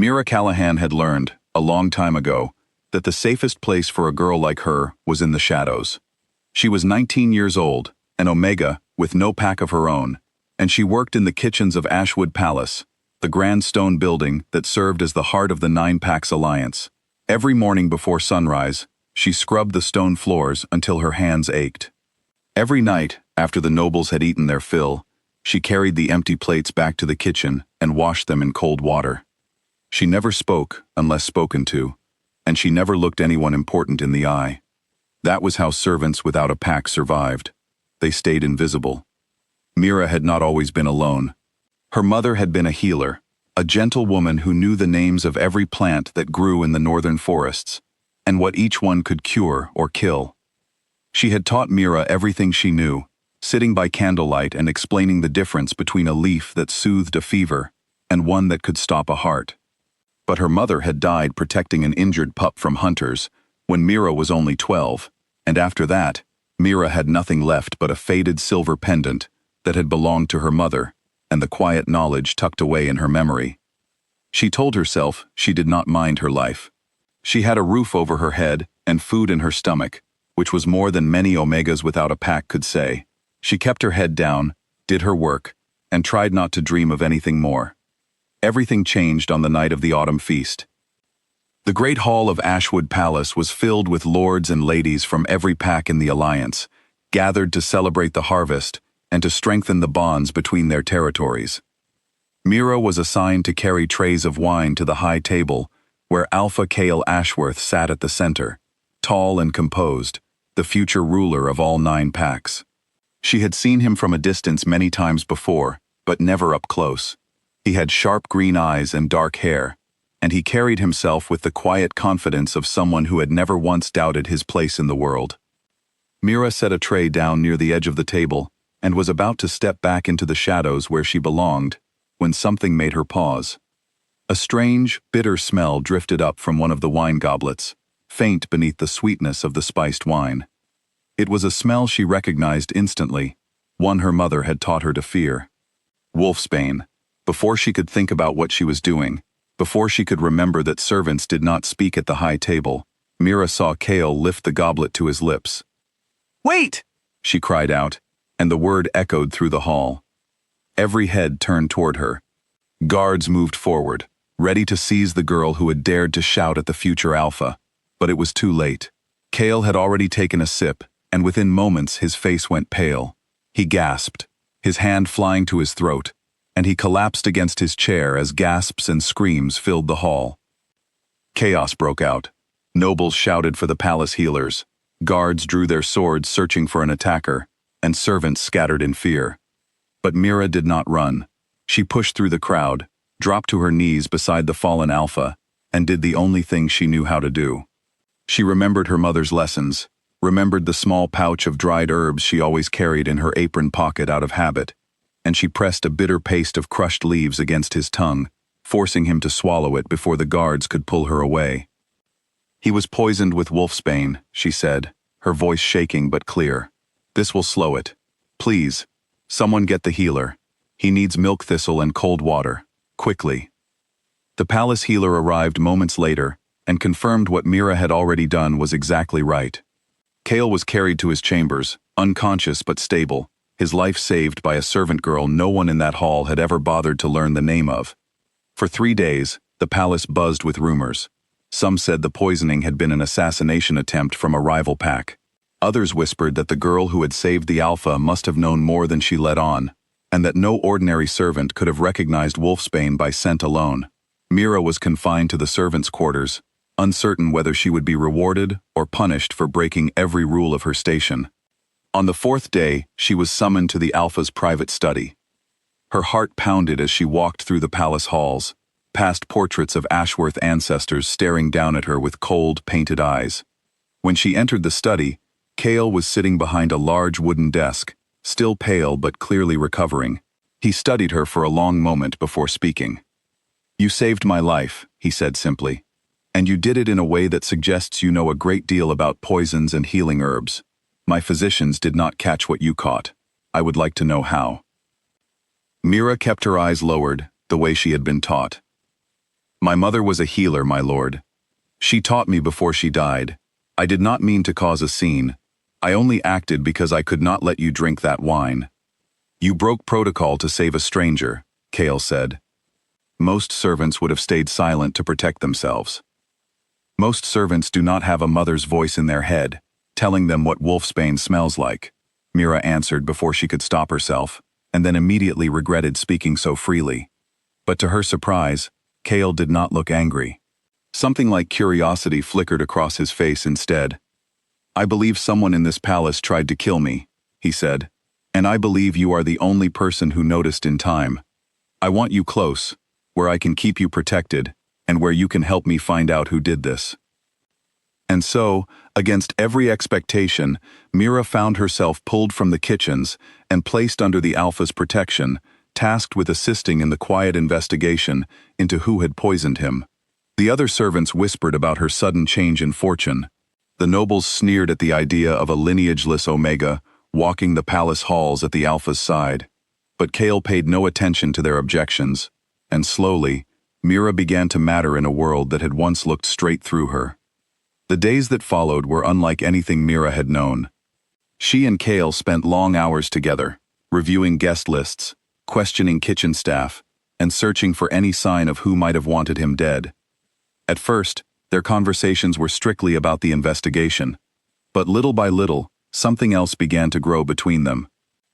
Mira Callahan had learned, a long time ago, that the safest place for a girl like her was in the shadows. She was 19 years old, an Omega with no pack of her own, and she worked in the kitchens of Ashwood Palace, the grand stone building that served as the heart of the Nine Packs Alliance. Every morning before sunrise, she scrubbed the stone floors until her hands ached. Every night, after the nobles had eaten their fill, she carried the empty plates back to the kitchen and washed them in cold water. She never spoke unless spoken to, and she never looked anyone important in the eye. That was how servants without a pack survived. They stayed invisible. Mira had not always been alone. Her mother had been a healer, a gentle woman who knew the names of every plant that grew in the northern forests, and what each one could cure or kill. She had taught Mira everything she knew, sitting by candlelight and explaining the difference between a leaf that soothed a fever and one that could stop a heart. But her mother had died protecting an injured pup from hunters when Mira was only 12, and after that, Mira had nothing left but a faded silver pendant that had belonged to her mother and the quiet knowledge tucked away in her memory. She told herself she did not mind her life. She had a roof over her head and food in her stomach, which was more than many Omegas without a pack could say. She kept her head down, did her work, and tried not to dream of anything more. Everything changed on the night of the autumn feast. The great hall of Ashwood Palace was filled with lords and ladies from every pack in the alliance, gathered to celebrate the harvest and to strengthen the bonds between their territories. Mira was assigned to carry trays of wine to the high table, where Alpha Cale Ashworth sat at the center, tall and composed, the future ruler of all 9 packs. She had seen him from a distance many times before, but never up close. He had sharp green eyes and dark hair, and he carried himself with the quiet confidence of someone who had never once doubted his place in the world. Mira set a tray down near the edge of the table and was about to step back into the shadows where she belonged, when something made her pause. A strange, bitter smell drifted up from one of the wine goblets, faint beneath the sweetness of the spiced wine. It was a smell she recognized instantly, one her mother had taught her to fear. Wolfsbane. Before she could think about what she was doing, before she could remember that servants did not speak at the high table, Mira saw Cale lift the goblet to his lips. "Wait!" she cried out, and the word echoed through the hall. Every head turned toward her. Guards moved forward, ready to seize the girl who had dared to shout at the future Alpha, but it was too late. Cale had already taken a sip, and within moments his face went pale. He gasped, his hand flying to his throat, and he collapsed against his chair as gasps and screams filled the hall. Chaos broke out. Nobles shouted for the palace healers. Guards drew their swords searching for an attacker, and servants scattered in fear. But Mira did not run. She pushed through the crowd, dropped to her knees beside the fallen Alpha, and did the only thing she knew how to do. She remembered her mother's lessons, remembered the small pouch of dried herbs she always carried in her apron pocket out of habit, and she pressed a bitter paste of crushed leaves against his tongue, forcing him to swallow it before the guards could pull her away. "He was poisoned with wolfsbane," she said, her voice shaking but clear. "This will slow it. Please, someone get the healer. He needs milk thistle and cold water. Quickly." The palace healer arrived moments later and confirmed what Mira had already done was exactly right. Cale was carried to his chambers, unconscious but stable, his life saved by a servant girl no one in that hall had ever bothered to learn the name of. For 3 days, the palace buzzed with rumors. Some said the poisoning had been an assassination attempt from a rival pack. Others whispered that the girl who had saved the Alpha must have known more than she let on, and that no ordinary servant could have recognized wolfsbane by scent alone. Mira was confined to the servants' quarters, uncertain whether she would be rewarded or punished for breaking every rule of her station. On the 4th day, she was summoned to the Alpha's private study. Her heart pounded as she walked through the palace halls, past portraits of Ashworth ancestors staring down at her with cold, painted eyes. When she entered the study, Cale was sitting behind a large wooden desk, still pale but clearly recovering. He studied her for a long moment before speaking. "You saved my life," he said simply, "and you did it in a way that suggests you know a great deal about poisons and healing herbs. My physicians did not catch what you caught. I would like to know how." Mira kept her eyes lowered, the way she had been taught. My mother was a healer, my lord. She taught me before she died. I did not mean to cause a scene. I only acted because I could not let you drink that wine. You broke protocol to save a stranger, Kale said. Most servants would have stayed silent to protect themselves. Most servants do not have a mother's voice in their head, telling them what wolfsbane smells like, Mira answered before she could stop herself, and then immediately regretted speaking so freely. But to her surprise, Kale did not look angry. Something like curiosity flickered across his face instead. I believe someone in this palace tried to kill me, he said, and I believe you are the only person who noticed in time. I want you close, where I can keep you protected, and where you can help me find out who did this. And so, against every expectation, Mira found herself pulled from the kitchens and placed under the Alpha's protection, tasked with assisting in the quiet investigation into who had poisoned him. The other servants whispered about her sudden change in fortune. The nobles sneered at the idea of a lineageless Omega walking the palace halls at the Alpha's side. But Kale paid no attention to their objections, and slowly, Mira began to matter in a world that had once looked straight through her. The days that followed were unlike anything Mira had known. She and Kale spent long hours together, reviewing guest lists, questioning kitchen staff, and searching for any sign of who might have wanted him dead. At first, their conversations were strictly about the investigation, but little by little, something else began to grow between them.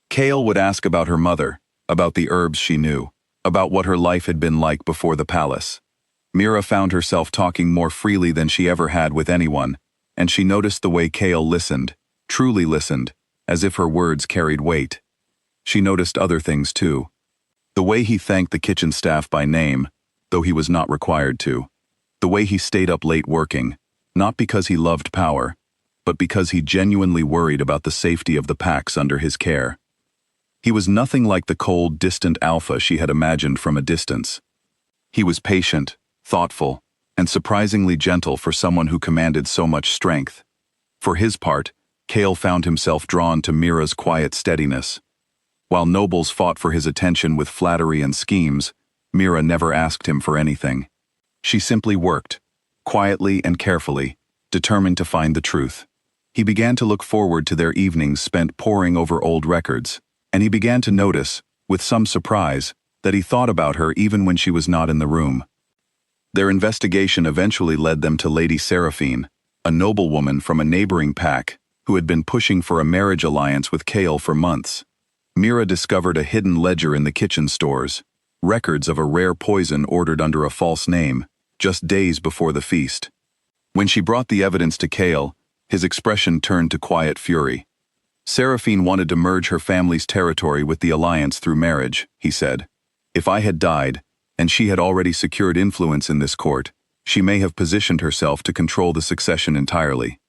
Kale would ask about her mother, about the herbs she knew, about what her life had been like before the palace. Mira found herself talking more freely than she ever had with anyone, and she noticed the way Kale listened, truly listened, as if her words carried weight. She noticed other things too. The way he thanked the kitchen staff by name, though he was not required to. The way he stayed up late working, not because he loved power, but because he genuinely worried about the safety of the packs under his care. He was nothing like the cold, distant Alpha she had imagined from a distance. He was patient, thoughtful, and surprisingly gentle for someone who commanded so much strength. For his part, Kale found himself drawn to Mira's quiet steadiness. While nobles fought for his attention with flattery and schemes, Mira never asked him for anything. She simply worked, quietly and carefully, determined to find the truth. He began to look forward to their evenings spent poring over old records, and he began to notice, with some surprise, that he thought about her even when she was not in the room. Their investigation eventually led them to Lady Seraphine, a noblewoman from a neighboring pack who had been pushing for a marriage alliance with Kale for months. Mira discovered a hidden ledger in the kitchen stores, records of a rare poison ordered under a false name, just days before the feast. When she brought the evidence to Kale, his expression turned to quiet fury. Seraphine wanted to merge her family's territory with the alliance through marriage, he said. If I had died, and she had already secured influence in this court, she may have positioned herself to control the succession entirely.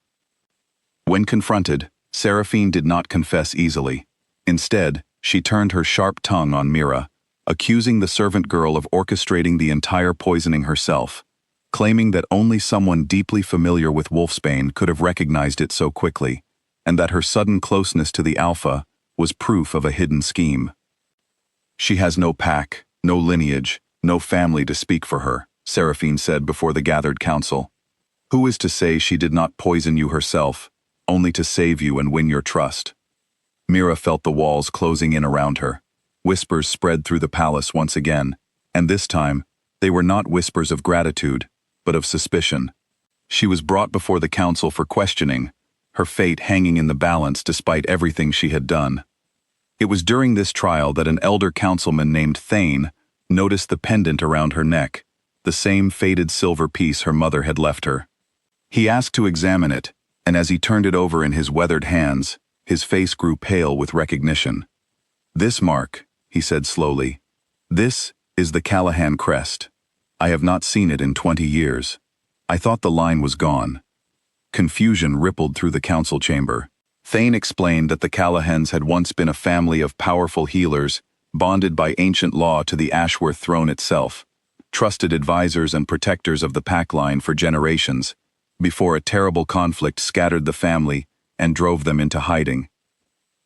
When confronted, Seraphine did not confess easily. Instead, she turned her sharp tongue on Mira, accusing the servant girl of orchestrating the entire poisoning herself, claiming that only someone deeply familiar with wolfsbane could have recognized it so quickly, and that her sudden closeness to the Alpha was proof of a hidden scheme. She has no pack, no lineage, no family to speak for her, Seraphine said before the gathered council. Who is to say she did not poison you herself, only to save you and win your trust? Mira felt the walls closing in around her. Whispers spread through the palace once again, and this time, they were not whispers of gratitude, but of suspicion. She was brought before the council for questioning, her fate hanging in the balance despite everything she had done. It was during this trial that an elder councilman named Thane noticed the pendant around her neck, the same faded silver piece her mother had left her. He asked to examine it, and as he turned it over in his weathered hands, his face grew pale with recognition. This mark, he said slowly, this is the Callahan crest. I have not seen it in 20 years. I thought the line was gone. Confusion rippled through the council chamber. Thane explained that the Callahans had once been a family of powerful healers, bonded by ancient law to the Ashworth throne itself, trusted advisors and protectors of the pack line for generations, before a terrible conflict scattered the family and drove them into hiding.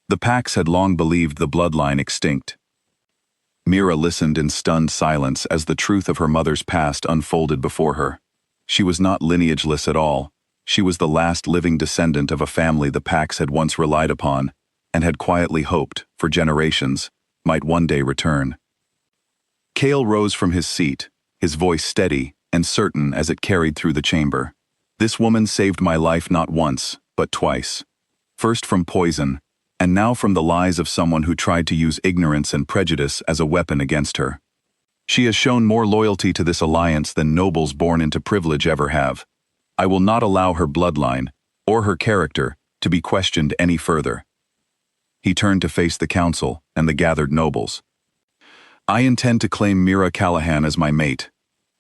The packs had long believed the bloodline extinct. Mira listened in stunned silence as the truth of her mother's past unfolded before her. She was not lineageless at all. She was the last living descendant of a family the Pax had once relied upon, and had quietly hoped, for generations, might one day return. Cale rose from his seat, his voice steady and certain as it carried through the chamber. This woman saved my life not once, but twice. First from poison, and now from the lies of someone who tried to use ignorance and prejudice as a weapon against her. She has shown more loyalty to this alliance than nobles born into privilege ever have. I will not allow her bloodline, or her character, to be questioned any further. He turned to face the council and the gathered nobles. I intend to claim Mira Callahan as my mate.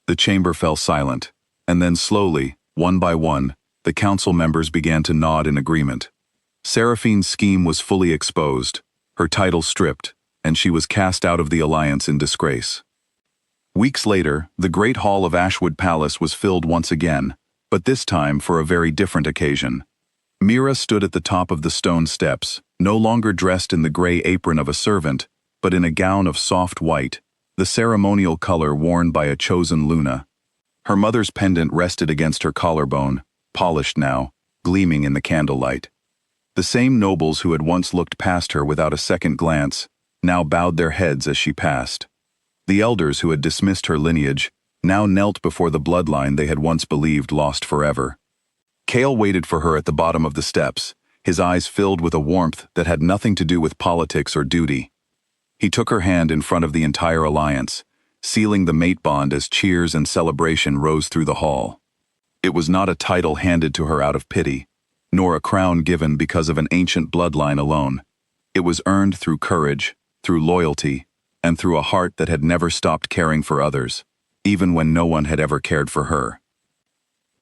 The chamber fell silent, and then slowly, one by one, the council members began to nod in agreement. Seraphine's scheme was fully exposed, her title stripped, and she was cast out of the alliance in disgrace. Weeks later, the great hall of Ashwood Palace was filled once again, but this time for a very different occasion. Mira stood at the top of the stone steps, no longer dressed in the gray apron of a servant, but in a gown of soft white, the ceremonial color worn by a chosen Luna. Her mother's pendant rested against her collarbone, polished now, gleaming in the candlelight. The same nobles who had once looked past her without a second glance, now bowed their heads as she passed. The elders who had dismissed her lineage, now knelt before the bloodline they had once believed lost forever. Cale waited for her at the bottom of the steps, his eyes filled with a warmth that had nothing to do with politics or duty. He took her hand in front of the entire alliance, sealing the mate bond as cheers and celebration rose through the hall. It was not a title handed to her out of pity, nor a crown given because of an ancient bloodline alone. It was earned through courage, through loyalty, and through a heart that had never stopped caring for others, even when no one had ever cared for her.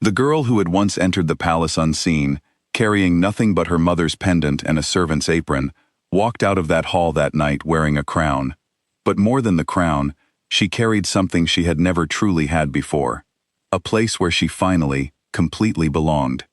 The girl who had once entered the palace unseen, carrying nothing but her mother's pendant and a servant's apron, walked out of that hall that night wearing a crown. But more than the crown, she carried something she had never truly had before, a place where she finally, completely belonged.